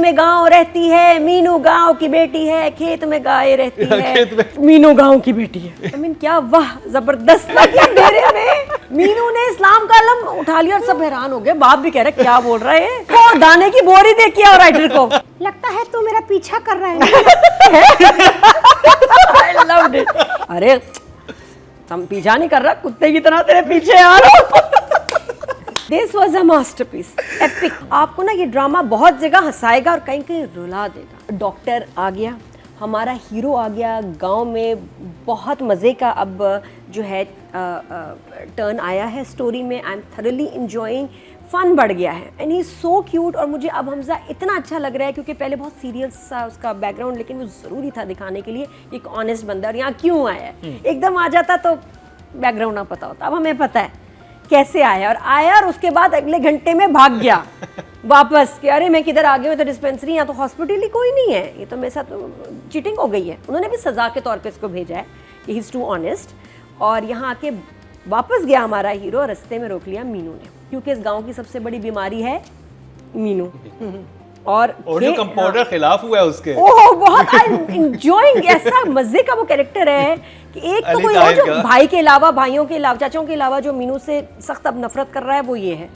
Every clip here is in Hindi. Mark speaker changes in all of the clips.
Speaker 1: में गांव रहती है, मीनू गांव की बेटी है, खेत में गाय रहती है, मीनू गांव की बेटी है। I mean, क्या वाह जबरदस्त अंधेरे में मीनू ने इस्लाम का अलम उठा लिया और सब हैरान हो गए। बाप भी कह रहे क्या बोल रहा है, को दाने की बोरी दे के और राइटर को लगता है तू मेरा पीछा कर रहा है। I loved it. अरे हम पीछा नहीं कर रहा, कुत्ते की तरह तेरे पीछे आ रहा हूं। This was a masterpiece, epic. आपको ना ये ड्रामा बहुत जगह हंसाएगा और कहीं कहीं रुला देगा। डॉक्टर आ गया, हमारा हीरो आ गया गांव में, बहुत मज़े का अब जो है टर्न आया है स्टोरी में। I am thoroughly enjoying, fun बढ़ गया है and he is so cute. और मुझे अब हमजा इतना अच्छा लग रहा है क्योंकि पहले बहुत सीरियस सा उसका बैकग्राउंड, लेकिन वो ज़रूरी था दिखाने के लिए एक ऑनेस्ट बंदा और यहाँ क्यों आया है। एकदम आ जाता तो बैकग्राउंड ना पता होता, अब हमें पता है कैसे आया। और उसके बाद अगले घंटे में भाग गया वापस कि अरे मैं किधर आ गया हूँ, तो डिस्पेंसरी यहाँ तो हॉस्पिटल ही कोई नहीं है, ये तो मेरे साथ चीटिंग हो गई है। उन्होंने भी सजा के तौर पे इसको भेजा है कि ही इज़ टू ऑनेस्ट। और यहाँ आके वापस गया हमारा हीरो, रास्ते में रोक लिया मीनू ने, क्योंकि इस गांव की सबसे बड़ी बीमारी है मीनू। और
Speaker 2: जो कंपाउंडर खिलाफ हुआ है उसके,
Speaker 1: ओह बहुत आई एंजॉयिंग, ऐसा मजे का वो कैरेक्टर है कि एक तो कोई और जो भाई के अलावा, भाइयों के अलावा, चाचाओं के अलावा जो मीनू से सख्त अब नफरत कर रहा है वो ये है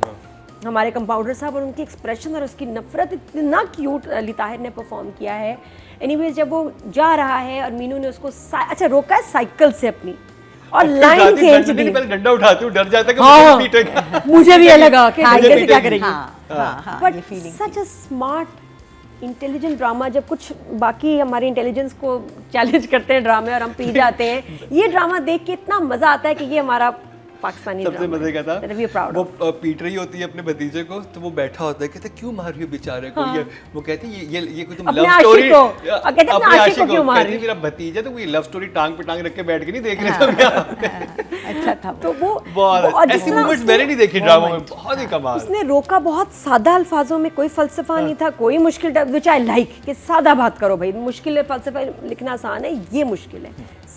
Speaker 1: हमारे कंपाउंडर साहब। और उनकी एक्सप्रेशन और उसकी नफरत इतना क्यूट अली ताहिर ने परफॉर्म किया है। एनीवेज जब वो जा रहा है और मीनू ने उसको अच्छा रोका है साइकिल से अपनी और लाइन खींच दी।
Speaker 2: डंडा उठाती हूँ, डर जाता है कि मुझे पीटेगा।
Speaker 1: मुझे भी ये लगा कि डंडे से क्या करेगी।
Speaker 3: But
Speaker 1: such a smart intelligent drama, जब कुछ बाकी हमारी इंटेलिजेंस को चैलेंज करते हैं ड्रामे और हम पी जाते हैं, ये ड्रामा देख के इतना मजा आता है कि ये हमारा पाकिस्तानी
Speaker 2: सबसे मजे का था
Speaker 1: वो
Speaker 2: पीट रही होती है अपने भतीजे को, तो वो बैठा होता है, कहते क्यों मार रही हो बेचारे को। ये वो कहती ये कोई तुम लव स्टोरी
Speaker 1: अपने आशिक को क्यों मार रही हो,
Speaker 2: मेरा भतीजा तो कोई लव स्टोरी टांग पे टांग रख के बैठ के नहीं देख रहे थे।
Speaker 1: अच्छा था तो वो
Speaker 2: बहुत ऐसी मूवमेंट्स मैंने नहीं देखी ड्रामा में, बहुत ही कमाल।
Speaker 1: उसने रोका बहुत सादा अल्फाजों में, कोई फलसफा नहीं था, कोई मुश्किल, व्हिच आई लाइक कि सादा बात करो भाई, मुश्किल फलसफा लिखना आसान है, ये मुश्किल है।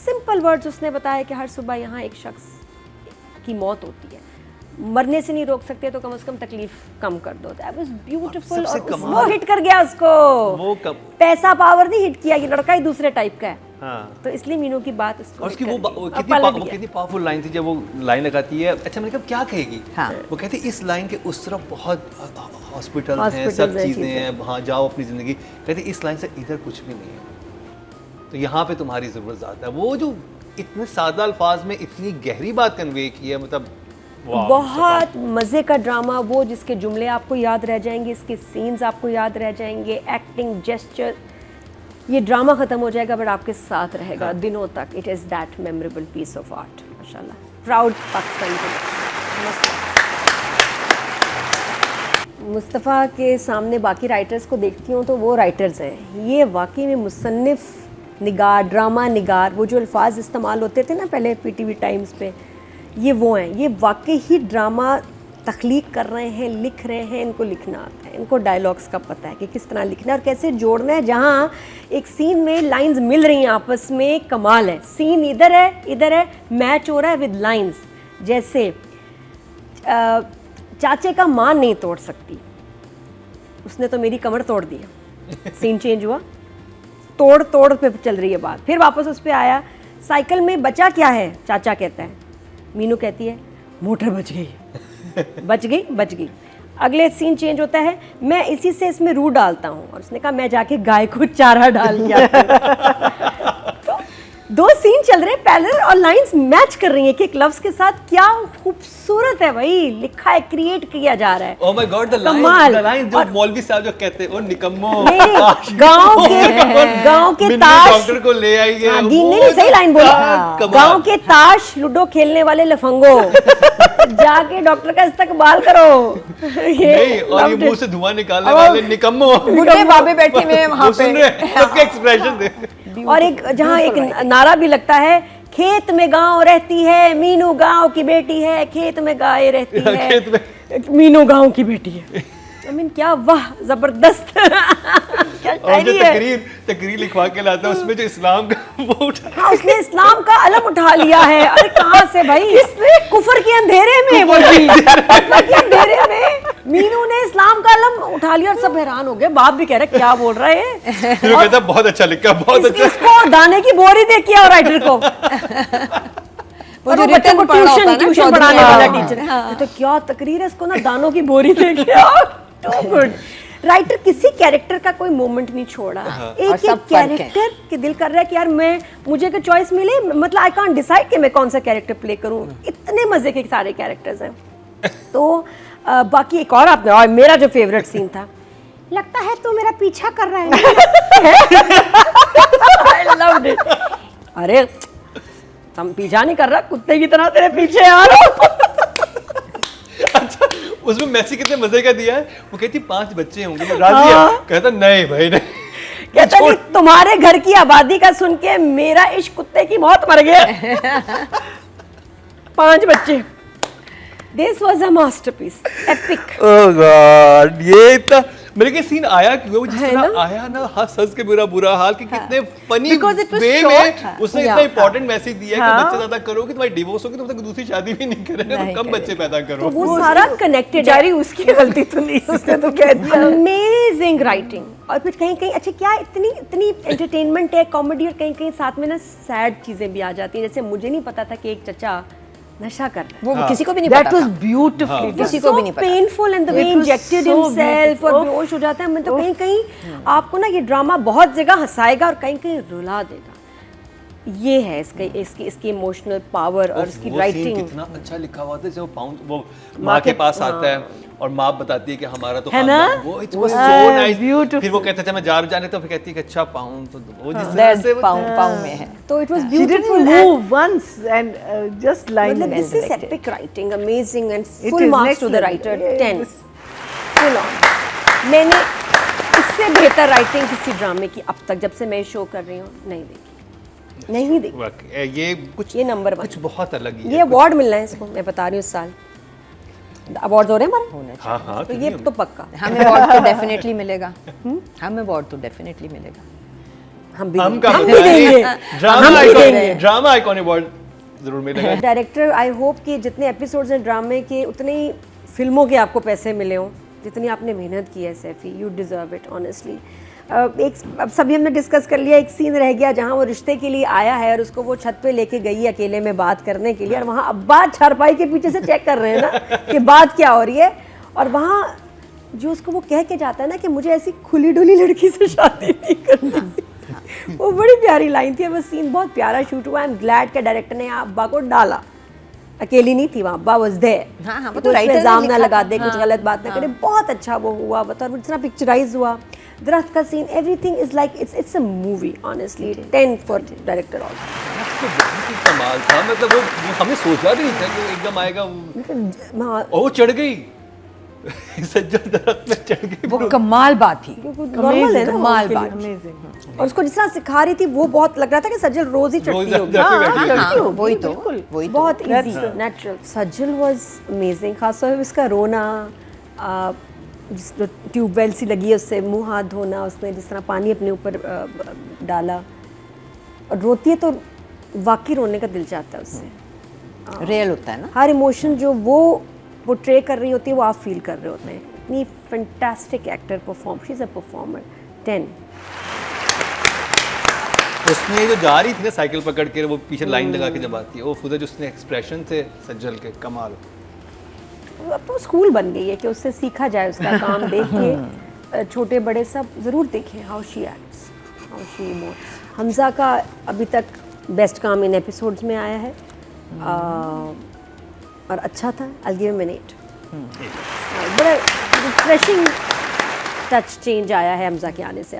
Speaker 1: सिंपल वर्ड्स उसने बताया कि हर सुबह यहाँ एक शख्स की मौत होती है, मरने से नहीं रोक सकते तो कम से कम तकलीफ कम कर दो। That was beautiful. और वो हिट कर गया उसको, वो पैसा पावर नहीं हिट किया, ये लड़का ही दूसरे टाइप का है। हाँ। तो इसलिए मीनू की बात उसको,
Speaker 2: और उसकी वो कितनी पावरफुल लाइन थी जब वो लाइन लगाती है, अच्छा मैंने कहा क्या कहेगी। हाँ। वो कहती है इस लाइन के उस तरफ बहुत हॉस्पिटल हैं, सब चीजें हैं, वहाँ जाओ अपनी जिंदगी, कहती इस लाइन से इधर कुछ भी नहीं है, तो यहाँ पे तुम्हारी जरूरत ज्यादा है। वो जो इतने सादा अल्फाज में इतनी गहरी बात कन्वे की है, मतलब
Speaker 1: बहुत मज़े का ड्रामा, वो जिसके जुमले आपको याद रह जाएंगे, इसके सीन्स आपको याद रह जाएंगे, एक्टिंग, जेस्चर, ये ड्रामा ख़त्म हो जाएगा बट आपके साथ रहेगा दिनों तक। It is that memorable piece of art. माशाल्लाह, प्राउड पाकिस्तानी। मुस्तफ़ा के सामने बाकी राइटर्स को देखती हूँ तो वो राइटर्स हैं, ये वाकई में मुसन्निफ़ निगार, ड्रामा निगार, वो जो अल्फाज इस्तेमाल होते थे ना पहले पीटीवी टाइम्स पे, ये वो हैं। ये वाकई ही ड्रामा तख्लीक कर रहे हैं, लिख रहे हैं, इनको लिखना आता है, इनको डायलॉग्स का पता है कि किस तरह लिखना है और कैसे जोड़ना है। जहाँ एक सीन में लाइंस मिल रही हैं आपस में, कमाल है। सीन इधर है, मैच हो रहा है विद लाइंस। जैसे चाचे का मान नहीं तोड़ सकती, उसने तो मेरी कमर तोड़ दी, सीन चेंज हुआ, तोड़ पे चल रही है बात, फिर वापस उस पे आया, साइकिल में बचा क्या है, चाचा कहता है, मीनू कहती है मोटर बच गई। अगले सीन चेंज होता है, मैं इसी से इसमें रूह डालता हूँ, और उसने कहा मैं जाके गाय को चारा डाल दिया। दो सीन चल रहे हैं पैरेलल और लाइंस मैच कर रही हैं कि एक लफ्ज के साथ। क्या खूबसूरत है भाई, लिखा है, क्रिएट किया जा रहा है।
Speaker 2: Oh my God, the line जो मौलवी साहब जो कहते हैं, ओ निकम्मो,
Speaker 1: गांव के ताश,
Speaker 2: डॉक्टर को ले आई है,
Speaker 1: नहीं सही लाइन बोला, गांव के ताश लूडो खेलने वाले लफंगो, जाके डॉक्टर का इस्तकबाल करो।
Speaker 2: नहीं, और ये मुंह से धुआं निकालने वाले निकम्मो,
Speaker 3: बूढ़े बाबे बैठे हुए वहां पे,
Speaker 2: सबके एक्सप्रेशन दे।
Speaker 1: और एक जहाँ एक नारा भी लगता है, खेत में गांव रहती है, मीनू गांव की बेटी है, खेत में गाय रहती है, मीनू गांव की बेटी है। I mean, क्या वाह जबरदस्त। क्या
Speaker 2: और जो तकरीर लिखवा के लाता है उसमें जो इस्लाम का वो
Speaker 1: हाँ, उसने इस्लाम का अलम उठा लिया है। अरे कहाँ से भाई, कुफर के अंधेरे में वो भी, कुफर के अंधेरे में मीनू ने इस्लाम का अलम उठा लिया और सब हैरान हो गए, बाप भी कह रहे क्या बोल रहा है
Speaker 2: फिर वो कहता है बहुत अच्छा लिखा, बहुत अच्छा।
Speaker 1: इसको दाने की बोरी दे किया राइटर को,
Speaker 3: वो
Speaker 1: और
Speaker 3: जो
Speaker 1: वो बच्चे को
Speaker 3: रिटर्न पढ़ रहा होता है ना,
Speaker 1: ट्यूशन
Speaker 3: चौधरी
Speaker 1: पढ़ाने वाला
Speaker 3: हाँ,
Speaker 1: टीचर है, तो क्या तकरीर है, इसको ना दानों की बोरी दे किया। Too good. राइटर किसी कैरेक्टर का कोई मोमेंट नहीं छोड़ा,
Speaker 3: और
Speaker 1: एक
Speaker 3: सब
Speaker 1: एक
Speaker 3: फर्क है।
Speaker 1: कैरेक्टर के दिल कर रहा है कि यार मुझे कोई चॉइस मिले, मतलब आई कांट डिसाइड कि मैं कौन सा कैरेक्टर प्ले करूं, इतने मजे के सारे कैरेक्टर्स हैं। तो बाकी एक और आपने, और मेरा जो फेवरेट सीन था, लगता है तू मेरा पीछा कर रहा है। I loved it. अरे हम पीछा नहीं कर रहा, कुत्ते की तरह तेरे पीछे आ रहा हूं।
Speaker 2: अच्छा, उसमें मैसी कितने मजे का दिया है, वो कहती 5 बच्चे होंगे, मैं राजी है, कहता नहीं भाई नहीं,
Speaker 1: कहता नहीं, तुम्हारे घर की आबादी का सुन के मेरा इश्क कुत्ते की मौत मर गया। 5 बच्चे। This was a masterpiece, epic.
Speaker 2: Oh God, ये इतना मेरे के सीन आया क्यों, वो जिस
Speaker 1: है
Speaker 2: तरह
Speaker 1: ना?
Speaker 2: आया ना, हंस के बुरा हाल कि कितने funny
Speaker 3: Because it was
Speaker 2: way
Speaker 3: short,
Speaker 2: में उसने इतना
Speaker 1: Yeah.
Speaker 2: इंपॉर्टेंट मैसेज दिया है कि
Speaker 1: हाँ।
Speaker 2: बच्चे ज्यादा करोगे तुम्हारी डिवोर्स होगी, तुम तक दूसरी शादी भी नहीं करेंगे,
Speaker 3: नहीं
Speaker 2: तो कम बच्चे पैदा
Speaker 1: तो
Speaker 2: करो।
Speaker 1: वो सारा कनेक्टेड
Speaker 3: बेचारी उसकी गलती तो नहीं, उसने तो कह दिया।
Speaker 1: अमेजिंग राइटिंग, और फिर कहीं कहीं अच्छा क्या इतनी एंटरटेनमेंट है, कॉमेडी, और कहीं कहीं साथ में ना सैड चीजें भी आ जाती हैं। जैसे मुझे नहीं पता था कि एक चचा नशा कर रहा है।
Speaker 3: वो किसी को भी नहीं
Speaker 1: That
Speaker 3: पता
Speaker 1: was
Speaker 3: था।
Speaker 1: beautifully
Speaker 3: किसी
Speaker 1: done.
Speaker 3: को भी नहीं पता।
Speaker 1: Painful and the way
Speaker 3: It was
Speaker 1: injected
Speaker 3: so
Speaker 1: himself और
Speaker 3: beautiful.
Speaker 1: बेहोश हो जाता है। मैं तो कहीं कहीं आपको ना ये ड्रामा बहुत जगह हंसाएगा और कहीं कहीं रुला देगा। ये है इसकी इमोशनल पावर और इसकी
Speaker 2: वो
Speaker 1: राइटिंग।
Speaker 2: scene कितना अच्छा लिखा हुआ था, जब वो
Speaker 1: माँ
Speaker 2: माँ के
Speaker 1: के-
Speaker 2: पास आता है और माँ बताती है कि हमारा तो
Speaker 1: है ना?
Speaker 2: खानदान, वो इट्स सो नाइस,
Speaker 1: beautiful.
Speaker 2: फिर वो कहता है मैं जाने, तो फिर कहती है कि अच्छा पाऊं, तो वो जिस तरह
Speaker 3: दर्द
Speaker 2: से वो-
Speaker 3: पाँव में है।
Speaker 1: तो it was
Speaker 4: She didn't
Speaker 1: beautiful.
Speaker 4: move once and just lying
Speaker 1: मतलब
Speaker 4: there.
Speaker 1: This is epic writing, amazing and
Speaker 4: It
Speaker 1: full
Speaker 4: is
Speaker 1: marks
Speaker 4: next
Speaker 1: to the
Speaker 4: level.
Speaker 1: Writer,
Speaker 4: Yeah,
Speaker 1: 10
Speaker 4: this-
Speaker 1: full on. मैंने इससे बेहतर राइटिंग किसी ड्रामे की अब तक, जब से मैं शो कर रही हूँ, नहीं देखी।
Speaker 2: वाकई, ये कुछ
Speaker 1: ये नंबर 1,
Speaker 2: कुछ बहुत अलग ही
Speaker 1: ये
Speaker 2: है।
Speaker 1: अवार्ड मिलना है इसको, मैं बता रही हूँ इस साल अवार्ड्स हो रहे हैं हमारे,
Speaker 2: हाँ हाँ,
Speaker 1: तो ये तो पक्का।
Speaker 3: हमें अवार्ड तो डेफिनेटली मिलेगा। हमें अवार्ड तो डेफिनेटली मिलेगा।
Speaker 1: हम भी
Speaker 2: हम
Speaker 1: देंगे। देंगे। हम भी देंगे।
Speaker 2: ड्रामा आइकॉन अवार्ड जरूर मिलेगा।
Speaker 1: डायरेक्टर, आई होप कि जितने एपिसोड्स हैं ड्रामे के, उतने ही फिल्मों के आपको पैसे मिले हों, जितनी आपने मेहनत की है Saifi. You deserve it honestly. अब सभी हमने डिस्कस कर लिया, एक सीन रह गया जहाँ वो रिश्ते के लिए आया है और उसको वो छत पे लेके गई अकेले में बात करने के लिए, और वहाँ अब्बा चारपाई के पीछे से चेक कर रहे हैं ना कि बात क्या हो रही है, और वहाँ जो उसको वो कह के जाता है ना कि मुझे ऐसी खुली डुली लड़की से शादी नहीं करनी। वो बड़ी प्यारी लाइन थी, वो सीन बहुत प्यारा शूट हुआ। आई एम ग्लैड के डायरेक्टर ने अब्बा को डाला, अकेली नहीं थी वहाँ, अब्बा वाज देयर।
Speaker 3: हाँ, हाँ, वो
Speaker 1: वो
Speaker 3: तो
Speaker 1: तो
Speaker 3: writer ने
Speaker 1: इल्जाम ना
Speaker 3: लिखा
Speaker 1: लगा
Speaker 3: था।
Speaker 1: दे, कुछ
Speaker 3: हाँ,
Speaker 1: गलत बात ना करे। बहुत अच्छा वो हुआ, बता जितना पिक्चराइज हुआ, दरख्त का scene, everything is like it's a movie honestly. 10 for director also.
Speaker 2: तो बहुत ही कमाल था, मतलब वो हमें सोचा भी नहीं था कि वो एकदम आएगा,
Speaker 1: हाँ,
Speaker 2: और वो चढ़ गई सज्जल दरख्त में चढ़ गई।
Speaker 3: वो कमाल बात थी।
Speaker 1: नॉर्मल है ना
Speaker 3: कमाल
Speaker 1: उनके लिए।
Speaker 3: बात।
Speaker 4: Amazing.
Speaker 1: और उसको जिस तरह सिखा रही थी, वो बहुत लग रहा था कि सज्जल रोज ही चढ़ती
Speaker 2: रोज
Speaker 1: होगी।
Speaker 2: जाके बैठी
Speaker 3: हाँ,
Speaker 2: होगी।
Speaker 3: हाँ, वही तो, वही तो।
Speaker 1: बहुत easy, natural. Sajal was amazing, खासतौर पर इसका रोना, जिस ट्यूबवेल सी लगी है उससे मुंह हाथ धोना, उसने जिस तरह पानी अपने ऊपर डाला और रोती है, तो वाकई रोने का दिल चाहता है उससे।
Speaker 3: रियल होता है ना।
Speaker 1: हर इमोशन जो वो पोर्ट्रे कर रही होती है, वो आप फील कर रहे होते हैं। इतनी fantastic actor perform, she is a performer. 10।
Speaker 2: उसने जो जा रही थी ना साइकिल पकड़ के, वो पीछे लाइन लगा के जब आती है, वो खुद जो उसने एक्सप्रेशन थे सज्जल के, कमाल।
Speaker 1: अब तो स्कूल बन गई है कि उससे सीखा जाए, उसका काम देख के छोटे बड़े सब ज़रूर देखें how she acts, how she emotes. Hamza का अभी तक बेस्ट काम इन एपिसोड्स में आया है, और अच्छा था। I give him 8। बड़ा रिफ्रेशिंग टच चेंज आया है हमजा के आने से अब।